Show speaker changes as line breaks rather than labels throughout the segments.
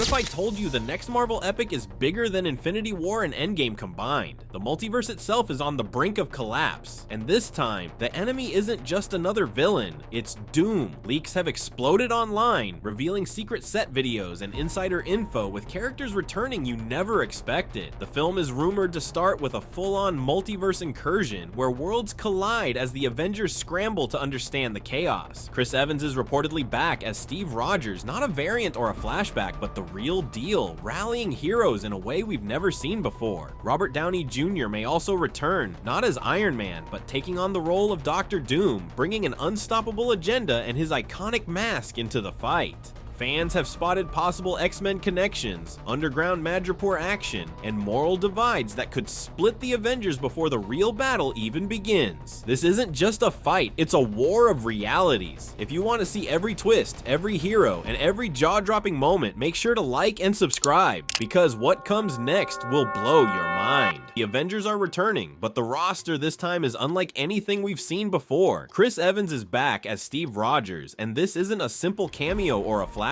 What if I told you the next Marvel epic is bigger than Infinity War and Endgame combined? The multiverse itself is on the brink of collapse, and this time, the enemy isn't just another villain, it's Doom. Leaks have exploded online, revealing secret set videos and insider info with characters returning you never expected. The film is rumored to start with a full-on multiverse incursion, where worlds collide as the Avengers scramble to understand the chaos. Chris Evans is reportedly back as Steve Rogers, not a variant or a flashback, but the real deal, rallying heroes in a way we've never seen before. Robert Downey Jr. may also return, not as Iron Man, but taking on the role of Dr. Doom, bringing an unstoppable agenda and his iconic mask into the fight. Fans have spotted possible X-Men connections, underground Madripoor action, and moral divides that could split the Avengers before the real battle even begins. This isn't just a fight, it's a war of realities. If you want to see every twist, every hero, and every jaw-dropping moment, make sure to like and subscribe, because what comes next will blow your mind. The Avengers are returning, but the roster this time is unlike anything we've seen before. Chris Evans is back as Steve Rogers, and this isn't a simple cameo or a flashback.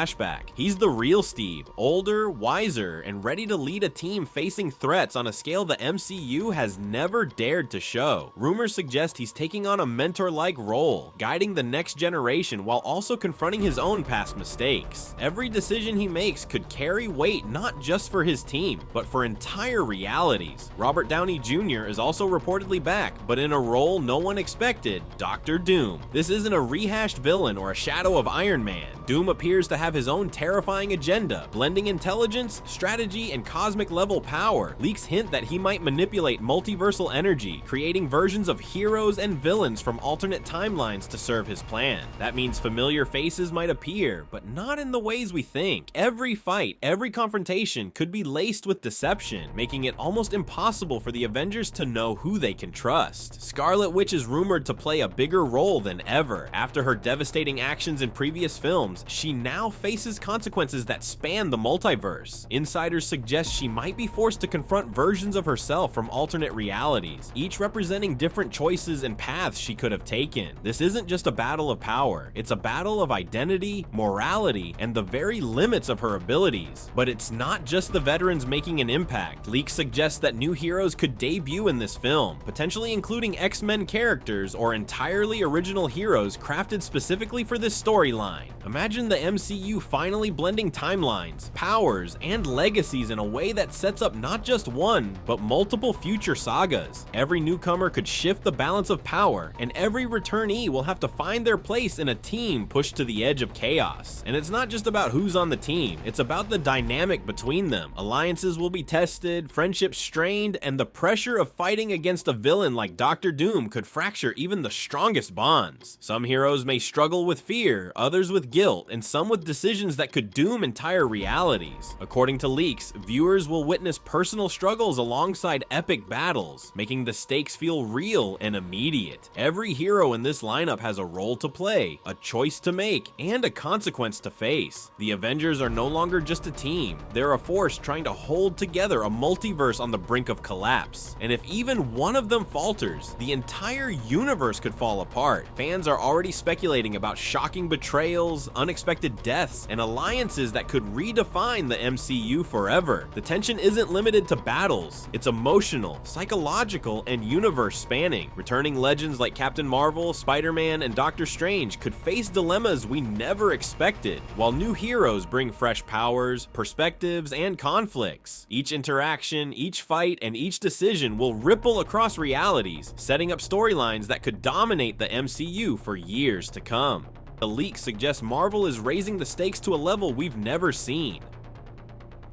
He's the real Steve, older, wiser, and ready to lead a team facing threats on a scale the MCU has never dared to show. Rumors suggest he's taking on a mentor-like role, guiding the next generation while also confronting his own past mistakes. Every decision he makes could carry weight not just for his team, but for entire realities. Robert Downey Jr. is also reportedly back, but in a role no one expected, Dr. Doom. This isn't a rehashed villain or a shadow of Iron Man. Doom appears to have his own terrifying agenda, blending intelligence, strategy, and cosmic level power. Leaks hint that he might manipulate multiversal energy, creating versions of heroes and villains from alternate timelines to serve his plan. That means familiar faces might appear, but not in the ways we think. Every fight, every confrontation could be laced with deception, making it almost impossible for the Avengers to know who they can trust. Scarlet Witch is rumored to play a bigger role than ever. After her devastating actions in previous films, she now faces consequences that span the multiverse. Insiders suggest she might be forced to confront versions of herself from alternate realities, each representing different choices and paths she could have taken. This isn't just a battle of power, it's a battle of identity, morality, and the very limits of her abilities. But it's not just the veterans making an impact. Leaks suggest that new heroes could debut in this film, potentially including X-Men characters or entirely original heroes crafted specifically for this storyline. Imagine the MCU finally blending timelines, powers, and legacies in a way that sets up not just one, but multiple future sagas. Every newcomer could shift the balance of power, and every returnee will have to find their place in a team pushed to the edge of chaos. And it's not just about who's on the team, it's about the dynamic between them. Alliances will be tested, friendships strained, and the pressure of fighting against a villain like Dr. Doom could fracture even the strongest bonds. Some heroes may struggle with fear, others with guilt, and some with decisions that could doom entire realities. According to leaks, viewers will witness personal struggles alongside epic battles, making the stakes feel real and immediate. Every hero in this lineup has a role to play, a choice to make, and a consequence to face. The Avengers are no longer just a team, they're a force trying to hold together a multiverse on the brink of collapse. And if even one of them falters, the entire universe could fall apart. Fans are already speculating about shocking betrayals, unexpected deaths, and alliances that could redefine the MCU forever. The tension isn't limited to battles, it's emotional, psychological, and universe spanning. Returning legends like Captain Marvel, Spider-Man, and Doctor Strange could face dilemmas we never expected, while new heroes bring fresh powers, perspectives, and conflicts. Each interaction, each fight, and each decision will ripple across realities, setting up storylines that could dominate the MCU for years to come. The leaks suggest Marvel is raising the stakes to a level we've never seen.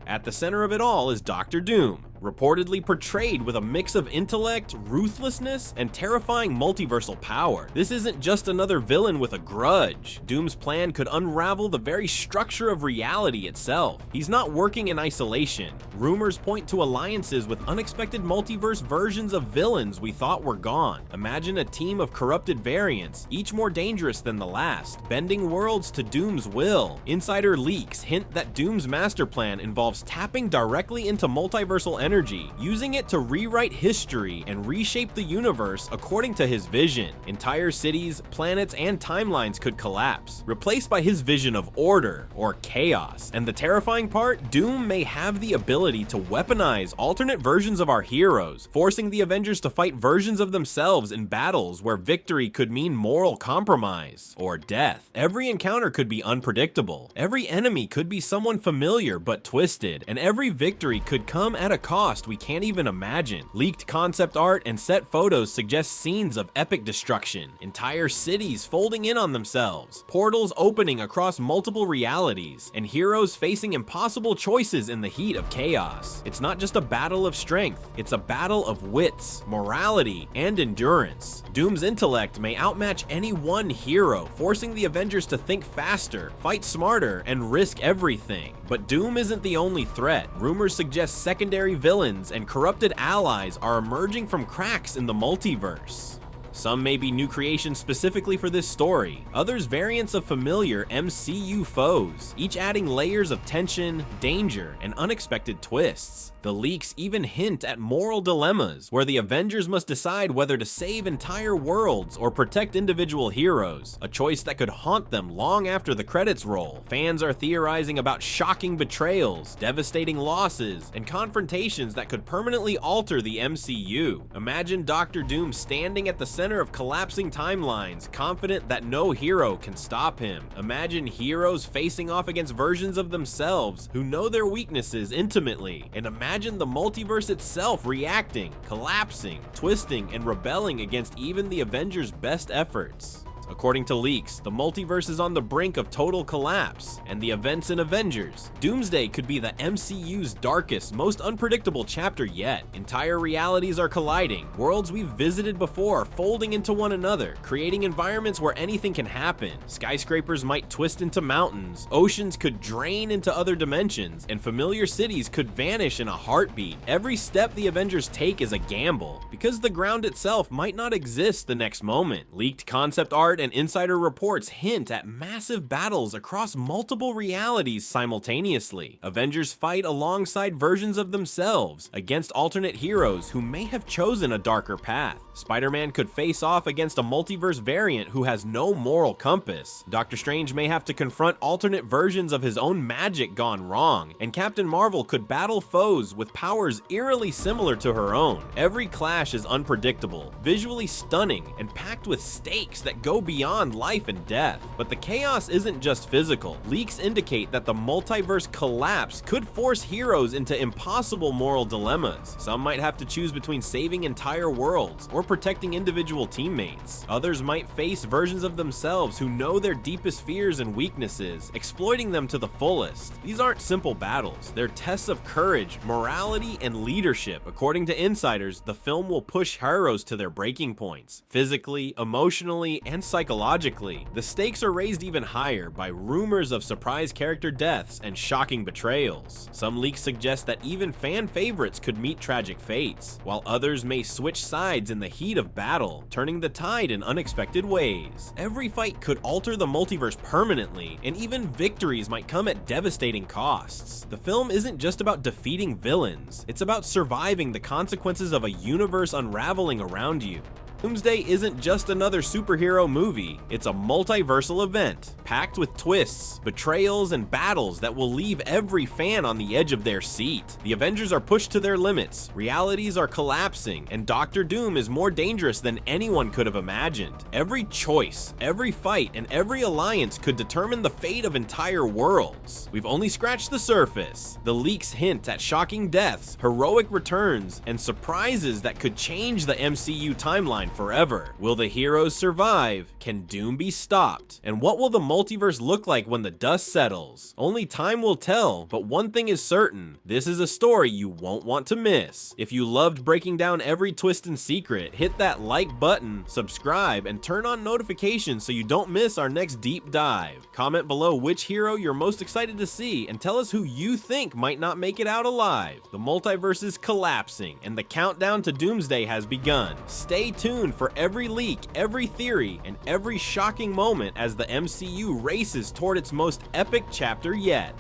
At the center of it all is Dr. Doom, reportedly portrayed with a mix of intellect, ruthlessness, and terrifying multiversal power. This isn't just another villain with a grudge. Doom's plan could unravel the very structure of reality itself. He's not working in isolation. Rumors point to alliances with unexpected multiverse versions of villains we thought were gone. Imagine a team of corrupted variants, each more dangerous than the last, bending worlds to Doom's will. Insider leaks hint that Doom's master plan involves tapping directly into multiversal energy energy, using it to rewrite history and reshape the universe according to his vision. Entire cities, planets, and timelines could collapse, replaced by his vision of order or chaos. And the terrifying part, Doom may have the ability to weaponize alternate versions of our heroes, forcing the Avengers to fight versions of themselves in battles where victory could mean moral compromise or death. Every encounter could be unpredictable. Every enemy could be someone familiar but twisted, and every victory could come at a cost we can't even imagine. Leaked concept art and set photos suggest scenes of epic destruction, entire cities folding in on themselves, portals opening across multiple realities, and heroes facing impossible choices in the heat of chaos. It's not just a battle of strength, it's a battle of wits, morality, and endurance. Doom's intellect may outmatch any one hero, forcing the Avengers to think faster, fight smarter, and risk everything. But Doom isn't the only threat. Rumors suggest secondary villains and corrupted allies are emerging from cracks in the multiverse. Some may be new creations specifically for this story, others variants of familiar MCU foes, each adding layers of tension, danger, and unexpected twists. The leaks even hint at moral dilemmas, where the Avengers must decide whether to save entire worlds or protect individual heroes, a choice that could haunt them long after the credits roll. Fans are theorizing about shocking betrayals, devastating losses, and confrontations that could permanently alter the MCU. Imagine Dr. Doom standing at the center of collapsing timelines, confident that no hero can stop him. Imagine heroes facing off against versions of themselves who know their weaknesses intimately, and imagine the multiverse itself reacting, collapsing, twisting, and rebelling against even the Avengers' best efforts. According to leaks, the multiverse is on the brink of total collapse, and the events in Avengers Doomsday could be the MCU's darkest, most unpredictable chapter yet. Entire realities are colliding, worlds we've visited before folding into one another, creating environments where anything can happen. Skyscrapers might twist into mountains, oceans could drain into other dimensions, and familiar cities could vanish in a heartbeat. Every step the Avengers take is a gamble, because the ground itself might not exist the next moment. Leaked concept art and insider reports hint at massive battles across multiple realities simultaneously. Avengers fight alongside versions of themselves against alternate heroes who may have chosen a darker path. Spider-Man could face off against a multiverse variant who has no moral compass. Doctor Strange may have to confront alternate versions of his own magic gone wrong, and Captain Marvel could battle foes with powers eerily similar to her own. Every clash is unpredictable, visually stunning, and packed with stakes that go beyond life and death. But the chaos isn't just physical. Leaks indicate that the multiverse collapse could force heroes into impossible moral dilemmas. Some might have to choose between saving entire worlds or protecting individual teammates. Others might face versions of themselves who know their deepest fears and weaknesses, exploiting them to the fullest. These aren't simple battles. They're tests of courage, morality, and leadership. According to insiders, the film will push heroes to their breaking points, physically, emotionally, and psychologically. The stakes are raised even higher by rumors of surprise character deaths and shocking betrayals. Some leaks suggest that even fan favorites could meet tragic fates, while others may switch sides in the heat of battle, turning the tide in unexpected ways. Every fight could alter the multiverse permanently, and even victories might come at devastating costs. The film isn't just about defeating villains, it's about surviving the consequences of a universe unraveling around you. Doomsday isn't just another superhero movie, it's a multiversal event, packed with twists, betrayals, and battles that will leave every fan on the edge of their seat. The Avengers are pushed to their limits, realities are collapsing, and Doctor Doom is more dangerous than anyone could have imagined. Every choice, every fight, and every alliance could determine the fate of entire worlds. We've only scratched the surface. The leaks hint at shocking deaths, heroic returns, and surprises that could change the MCU timeline forever. Will the heroes survive? Can Doom be stopped? And what will the multiverse look like when the dust settles? Only time will tell, but one thing is certain, this is a story you won't want to miss. If you loved breaking down every twist and secret, hit that like button, subscribe, and turn on notifications so you don't miss our next deep dive. Comment below which hero you're most excited to see, and tell us who you think might not make it out alive. The multiverse is collapsing, and the countdown to Doomsday has begun. Stay tuned for every leak, every theory, and every shocking moment as the MCU races toward its most epic chapter yet.